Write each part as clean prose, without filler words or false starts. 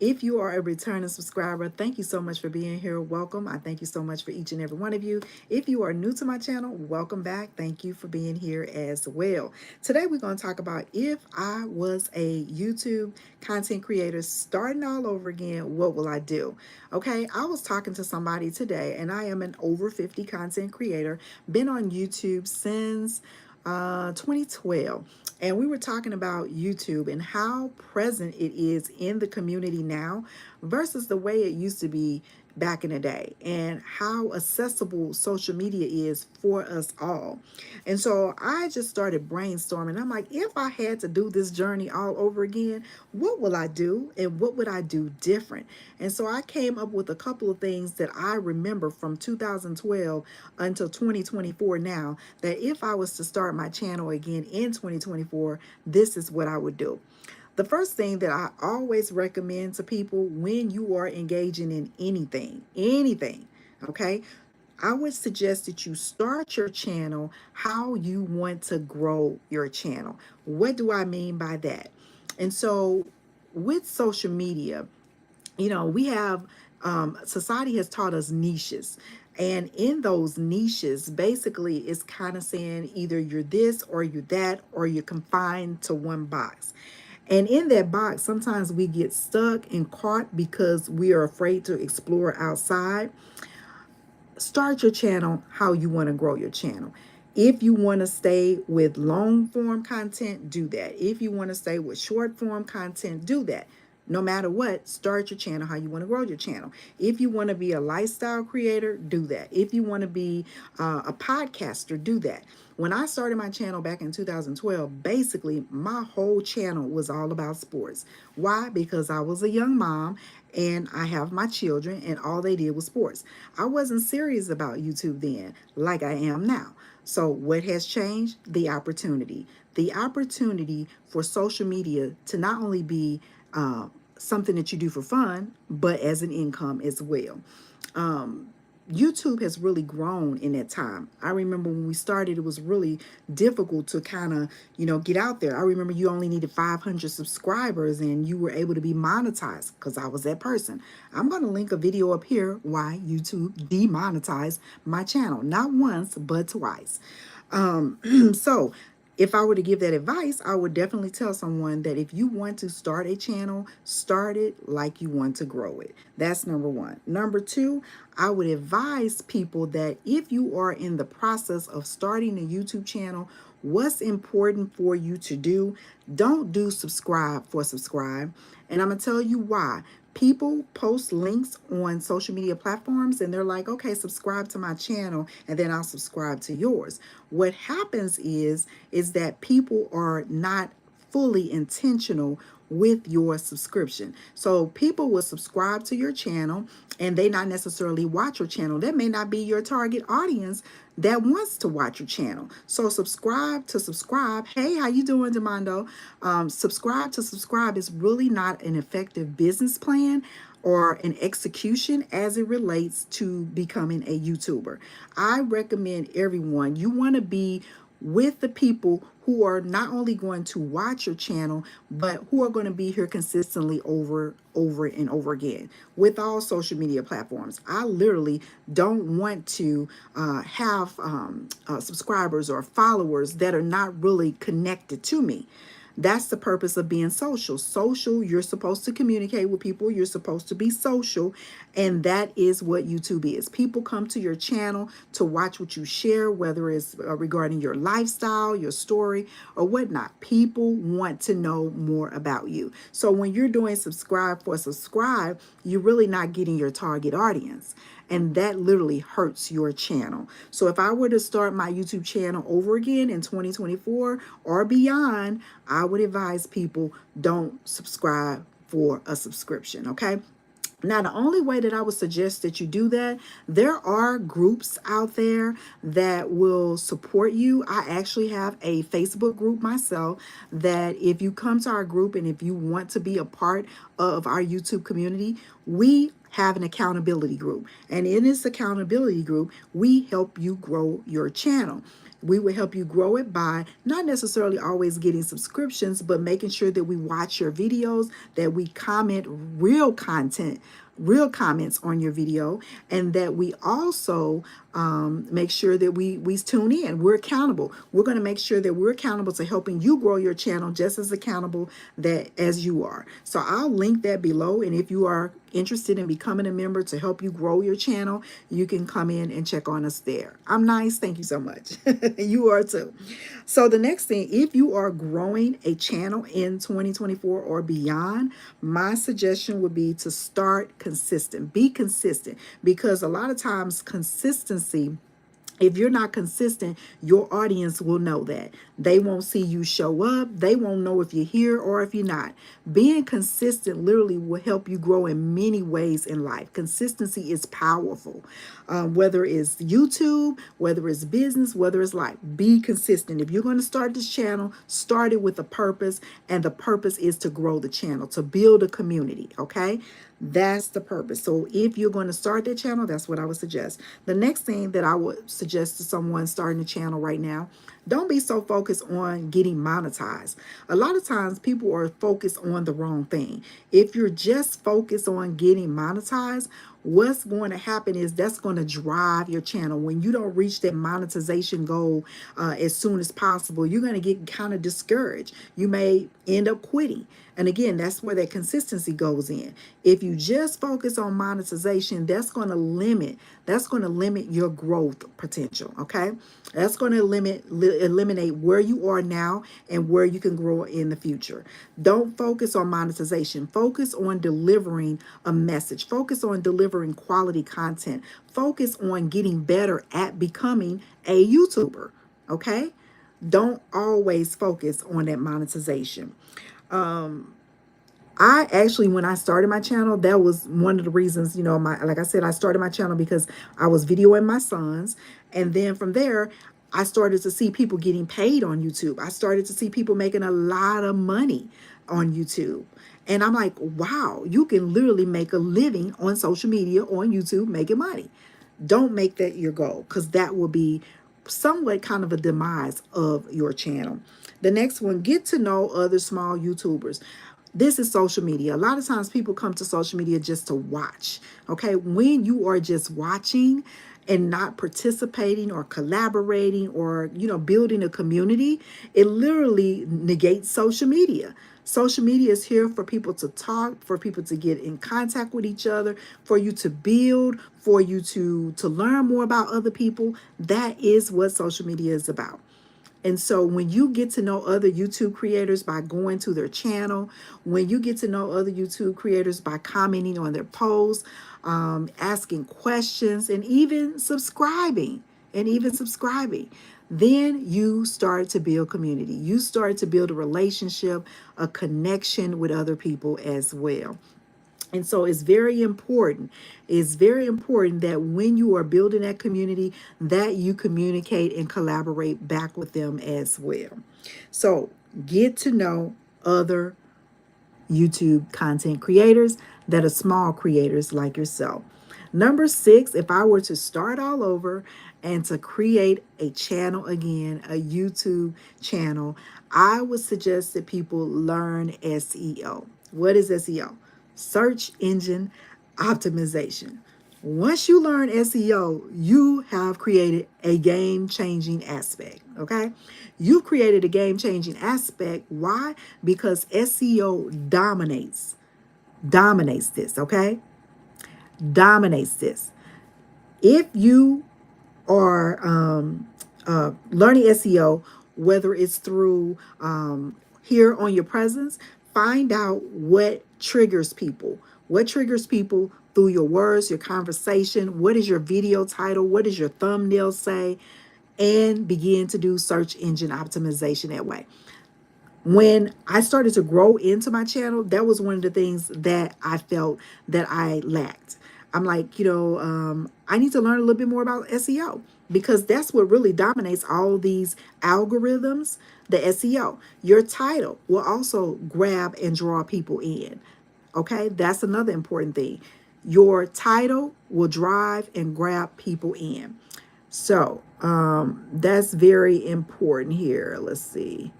If you are a returning subscriber, thank you so much for being here. Welcome. I thank you so much for each and every one of you. If you are new to my channel, welcome back. Thank you for being here as well. Today, we're going to talk about if I was a YouTube content creator starting all over again, what will I do? Okay, I was talking to somebody today, and I am an over 50 content creator, been on YouTube since 2012, and we were talking about YouTube and how present it is in the community now versus the way it used to be back in the day, and how accessible social media is for us all. And so I just started brainstorming. I'm like, if I had to do this journey all over again, what will I do and what would I do different? And so I came up with a couple of things that I remember from 2012 until 2024 now, that if I was to start my channel again in 2024, this is what I would do. The first thing that I always recommend to people when you are engaging in anything, okay, I would suggest that you start your channel how you want to grow your channel. What do I mean by that? And so with social media, we have society has taught us niches. And in those niches, basically, it's kind of saying either you're this or you're that, or you're confined to one box. And in that box, sometimes we get stuck and caught because we are afraid to explore outside. Start your channel how you want to grow your channel. If you want to stay with long form content, do that. If you want to stay with short form content, do that. No matter what, start your channel how you want to grow your channel. If you want to be a lifestyle creator, do that. If you want to be a podcaster, do that. When I started my channel back in 2012, basically my whole channel was all about sports. Why? Because I was a young mom and I have my children, and all they did was sports. I wasn't serious about YouTube then like I am now. So what has changed? The opportunity. The opportunity for social media to not only be something that you do for fun, but as an income as well. YouTube has really grown in that time. I remember when we started, it was really difficult to kind of, get out there. I remember you only needed 500 subscribers and you were able to be monetized, because I was that person. I'm going to link a video up here why YouTube demonetized my channel. Not once, but twice. So if I were to give that advice, I would definitely tell someone that if you want to start a channel, start it like you want to grow it. That's number one. Number two, I would advise people that if you are in the process of starting a YouTube channel, what's important for you to do? Don't do subscribe for subscribe. And I'm going to tell you why. People post links on social media platforms and they're like, okay, subscribe to my channel and then I'll subscribe to yours. What happens is that people are not fully intentional with your subscription. So people will subscribe to your channel and they not necessarily watch your channel. That may not be your target audience that wants to watch your channel. So subscribe to subscribe. Hey, how you doing, Demando? Subscribe to subscribe is really not an effective business plan or an execution as it relates to becoming a YouTuber. I recommend everyone, you want to be with the people who are not only going to watch your channel, but who are going to be here consistently over and over again with all social media platforms. I literally don't want to have subscribers or followers that are not really connected to me. That's the purpose of being social. Social, you're supposed to communicate with people. You're supposed to be social. And that is what YouTube is. People come to your channel to watch what you share, whether it's regarding your lifestyle, your story, or whatnot. People want to know more about you. So when you're doing subscribe for subscribe, you're really not getting your target audience. And that literally hurts your channel. So if I were to start my YouTube channel over again in 2024 or beyond, I would advise people don't subscribe for a subscription, okay? Now, the only way that I would suggest that you do that, there are groups out there that will support you. I actually have a Facebook group myself that if you come to our group and if you want to be a part of our YouTube community, we have an accountability group. And in this accountability group, we help you grow your channel. We will help you grow it by not necessarily always getting subscriptions, but making sure that we watch your videos, that we comment real content, real comments on your video, and that we also make sure that we tune in. We're accountable. We're going to make sure that we're accountable to helping you grow your channel just as accountable that as you are. So I'll link that below, and if you are interested in becoming a member to help you grow your channel, you can come in and check on us there. I'm nice. Thank you so much. You are too. So the next thing, if you are growing a channel in 2024 or beyond, my suggestion would be to start consistent. Be consistent, because a lot of times consistency, if you're not consistent, your audience will know that. They won't see you show up. They won't know if you're here or if you're not. Being consistent literally will help you grow in many ways in life. Consistency is powerful. Whether it's YouTube, whether it's business, whether it's life, be consistent. If you're going to start this channel, start it with a purpose, and the purpose is to grow the channel, to build a community, okay? That's the purpose. So if you're going to start that channel, that's what I would suggest. The next thing that I would suggest to someone starting a channel right now, don't be so focused on getting monetized. A lot of times people are focused on the wrong thing. If you're just focused on getting monetized, what's going to happen is that's going to drive your channel. When you don't reach that monetization goal as soon as possible, you're going to get kind of discouraged. You may end up quitting. And again, that's where that consistency goes in. If you just focus on monetization, that's going to limit your growth potential, okay? That's going to eliminate where you are now and where you can grow in the future. Don't focus on monetization. Focus on delivering a message. Focus on delivering quality content. Focus on getting better at becoming a YouTuber, okay? Don't always focus on that monetization. I actually, when I started my channel, that was one of the reasons, like I said, I started my channel because I was videoing my sons. And then from there, I started to see people getting paid on YouTube. I started to see people making a lot of money on YouTube. And I'm like, wow, you can literally make a living on social media, on YouTube, making money. Don't make that your goal, because that will be somewhat kind of a demise of your channel. The next one, get to know other small YouTubers. This is social media. A lot of times people come to social media just to watch. Okay. When you are just watching and not participating or collaborating or, building a community, it literally negates social media. Social media is here for people to talk, for people to get in contact with each other, for you to build, for you to learn more about other people. That is what social media is about. And so when you get to know other YouTube creators by going to their channel, when you get to know other YouTube creators by commenting on their posts, asking questions, and even subscribing, then you start to build community. You start to build a relationship, a connection with other people as well. And so it's very important. It's very important that when you are building that community, that you communicate and collaborate back with them as well. So get to know other YouTube content creators that are small creators like yourself. Number 6, if I were to start all over and to create a channel again, a YouTube channel, I would suggest that people learn SEO. What is SEO? Search engine optimization. Once you learn SEO, you have created a game-changing aspect, okay? You've created a game-changing aspect. Why? Because SEO dominates this, okay? Dominates this. If you are learning SEO, whether it's through here on your presence, find out what triggers people. What triggers people through your words, your conversation? What is your video title? What does your thumbnail say? And begin to do search engine optimization that way. When I started to grow into my channel, that was one of the things that I felt that I lacked. I'm like, I need to learn a little bit more about SEO, because that's what really dominates all these algorithms, the SEO. Your title will also grab and draw people in. Okay, that's another important thing. Your title will drive and grab people in. So that's very important here. Let's see.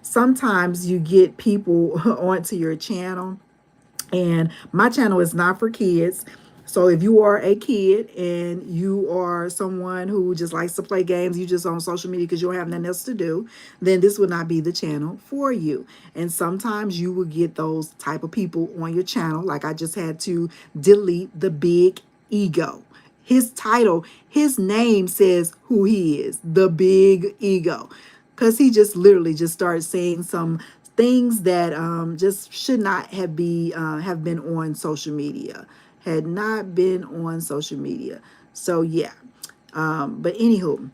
Sometimes you get people onto your channel, and my channel is not for kids. So if you are a kid and you are someone who just likes to play games, you just on social media because you don't have nothing else to do, then this would not be the channel for you. And sometimes you will get those type of people on your channel. Like I just had to delete the big ego. His title, his name says who he is, the big ego. Because he just literally just started saying some things that just should not have been on social media, had not been on social media. So yeah, but anywho,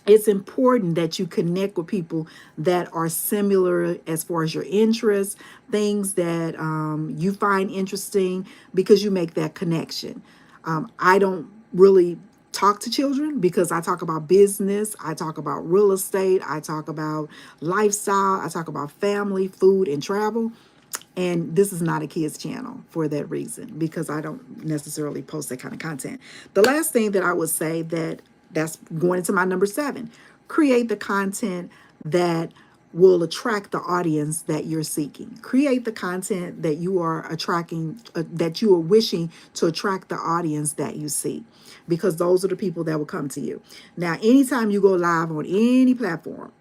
it's important that you connect with people that are similar as far as your interests, things that you find interesting, because you make that connection. I don't really talk to children because I talk about business, I talk about real estate, I talk about lifestyle, I talk about family, food, and travel. And this is not a kids channel for that reason, because I don't necessarily post that kind of content. The last thing that I would say, that's going into my number 7, create the content that will attract the audience that you're seeking. Create the content that you are attracting, that you are wishing to attract the audience that you see, because those are the people that will come to you. Now, anytime you go live on any platform,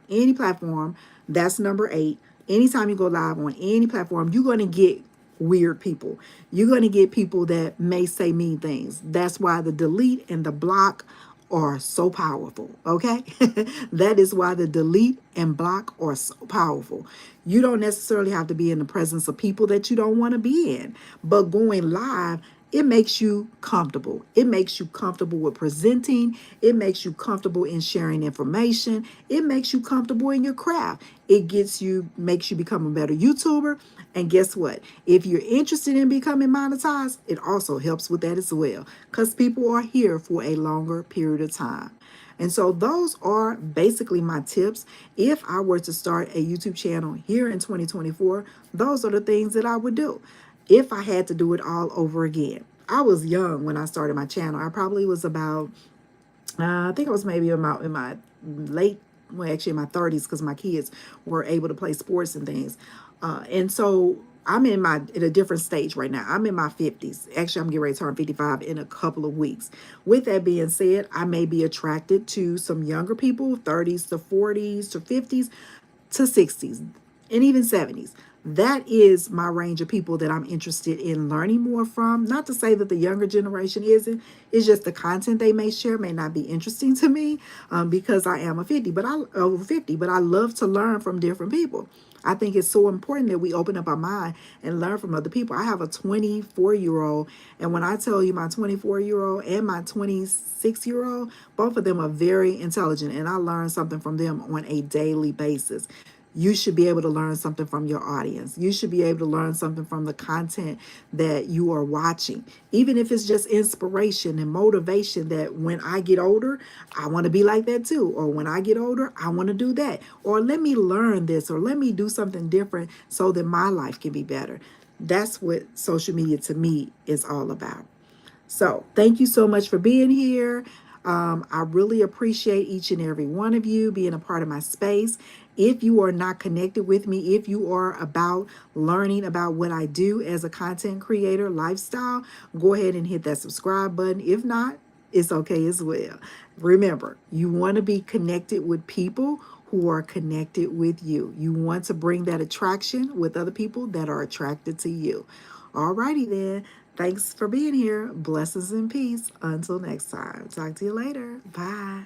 that's number 8. Anytime you go live on any platform, you're going to get weird people. You're going to get people that may say mean things. That's why the delete and the block are so powerful. Okay. That is why the delete and block are so powerful. You don't necessarily have to be in the presence of people that you don't want to be in, but going live, it makes you comfortable. It makes you comfortable with presenting. It makes you comfortable in sharing information. It makes you comfortable in your craft. Makes you become a better YouTuber. And guess what? If you're interested in becoming monetized, it also helps with that as well, because people are here for a longer period of time. And so those are basically my tips. If I were to start a YouTube channel here in 2024, those are the things that I would do if I had to do it all over again. I was young when I started my channel. I probably was about, I think I was maybe about in my late, well, actually in my 30s, because my kids were able to play sports and things. And so I'm in a different stage right now. I'm in my 50s. Actually, I'm getting ready to turn 55 in a couple of weeks. With that being said, I may be attracted to some younger people, 30s to 40s to 50s to 60s and even 70s. That is my range of people that I'm interested in learning more from. Not to say that the younger generation isn't. It's just the content they may share may not be interesting to me, because I am over 50, but I love to learn from different people. I think it's so important that we open up our mind and learn from other people. I have a 24-year-old, and when I tell you my 24-year-old and my 26-year-old, both of them are very intelligent, and I learn something from them on a daily basis. You should be able to learn something from your audience. You should be able to learn something from the content that you are watching, even if it's just inspiration and motivation that when I get older, I want to be like that too. Or when I get older, I want to do that. Or let me learn this, or let me do something different so that my life can be better. That's what social media to me is all about. So thank you so much for being here. I really appreciate each and every one of you being a part of my space. If you are not connected with me, if you are about learning about what I do as a content creator, lifestyle, go ahead and hit that subscribe button. If not, it's okay as well. Remember, you want to be connected with people who are connected with you. You want to bring that attraction with other people that are attracted to you. Alrighty then. Thanks for being here. Blessings and peace. Until next time. Talk to you later. Bye.